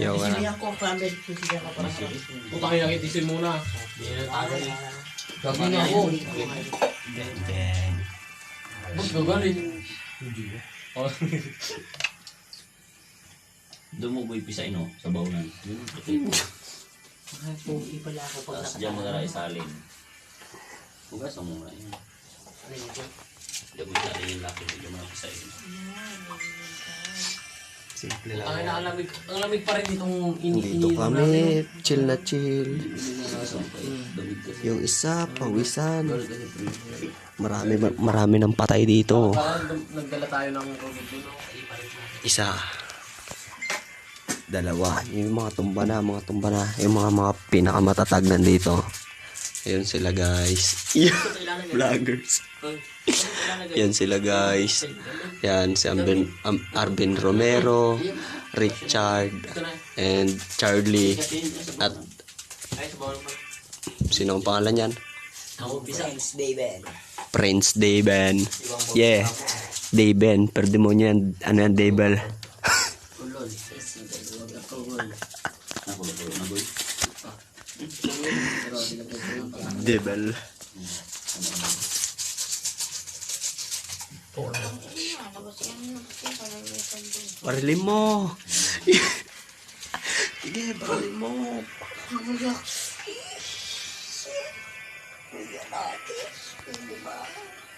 Yo, Isilihan ko, family. Isilihan ko para sa... Putang ina, kitisin muna. Hindi na tayo. Gagawin na ako. Ba't gagalit? Hindi ba? Doon mo ba ipisain no? Sa baunan. Yun ang puti. Pugi pala ako pag Tapos dyan mo na lang isalin. Hugas mo muna yun. Dyan mo isalin yung laki. Dyan mo na pisain. simple lang. Ang lamig pa rin itong Dito kami, chill na chill. Damig kasi. Yung isa, pawisan. Marami ng patay dito. Parang nagdala tayo ng COVID dito. Isa. Dalawa. Yung mga tumba na. Yung mga pinakamatatag nandito. Ayun sila guys. Vloggers. Yan sila guys. Yan si Arvin Romero, Richard, and Charlie. At sino ang pangalan yan? Prince David. Prince Daven. Yeah. Daven. Pero demonyo yan. Ano yan, Davel? Davel. Parilin mo. Sige, parilin mo.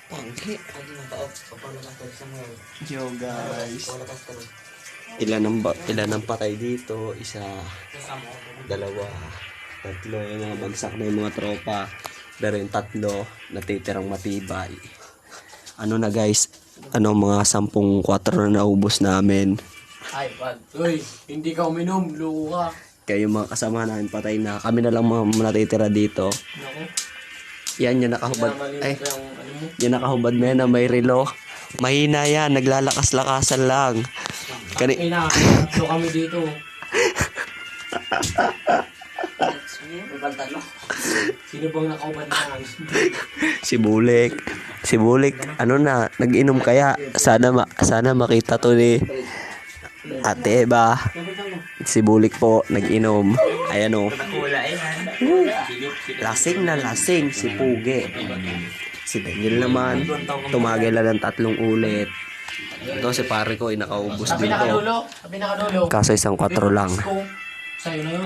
Pangki. Yo guys. Ilan ang patay dito? Isa, dalawa, tatlo. Yung mga bagsak na yung mga tropa. Pero yung tatlo, natitirang matibay. Ano na guys? Mga 10-4 na naubos namin. Ay, pad. Uy, hindi ka uminom. Loko ka. Kaya yung mga kasama namin patay na. Kami na lang mga natitira dito. Naku. Yan, yung nakahubad. Maliit Ay, pa yung ano mo. yung nakahubad na yan na may relo. Mahina yan. Naglalakas-lakasan lang. Ay na, tatlo kami dito. May pantalo. Sino bang nakaubad na? Si Bulik. Si Bulik, nag-inom kaya. Sana makita to ni Ate Eva. Si Bulik po, nag-inom. Ayan o. Lasing na lasing si Puge. Si Daniel naman, tumagay lang ng 3 ulit. Ito si pare ko, nakaubos Sabi din to. nakadulo. Kaso 1-4 lang. Sa'yo na yun.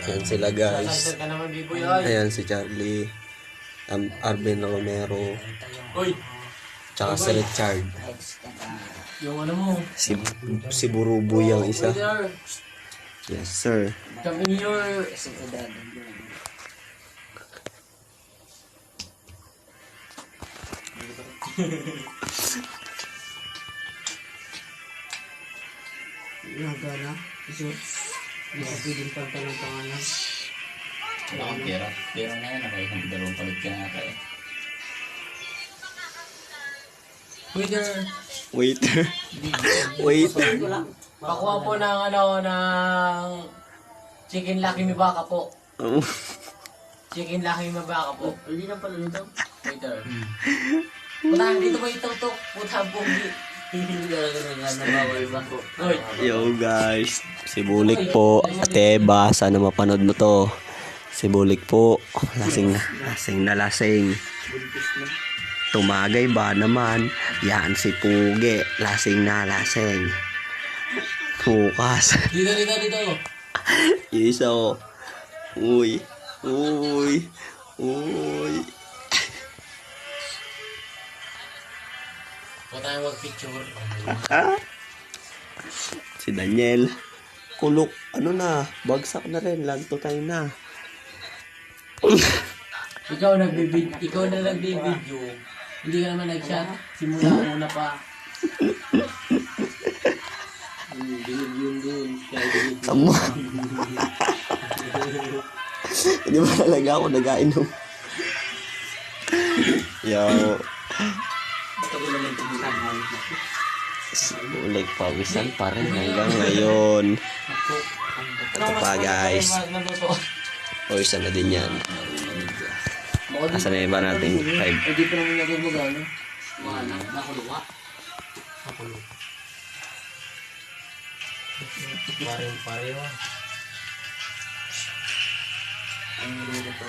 Ayan sila guys. Ka naman, B-boy. Ay. Ayan si Charlie. Arvin Romero. Uy, Tsaka si Richard. yung ano mo. Si Burubo yung isa. Brother, Yes sir. come here. Nagana. Iso. Hindi ko pwedeng pagtanong pangalan. Wala kang pera. Pera na yan. Nakaisang dalawang palit ka nga kaya. Waiter, Waiter. pakuha po ng chicken lucky may baka po. Chicken lucky may baka po. Hindi na pala nito. Waiter. Putahan dito ba itutok? Putahan po. Hindi ka lang nabawal ba ko. Uy, Yo guys. Si Bulik po. Ate Eva, sana mapanood mo to. Si Bulik po. Lasing na lasing. Tumagay ba naman? Yan si Puge. Lasing na lasing. Bukas. dito. Isa o. Uy. Huwag tayo mag-picture. Si Daniel. Kulok. Bagsak na rin. Lanto tayo na. Ikaw na nagbibideo. Hindi ka naman nag-shot. Simula muna pa. Yun dun. Tama. Hindi ba talaga ako nag-ainom? Yo. Ito ko naman tumitangan. Ulag pawisan pa rin hanggang ngayon. Ito pa guys. Pawisan na din yan. Asa na iba natin? 5. Hindi pa naman natubog ano? Wala. Nakuluwa. Pareho. Ang nilito.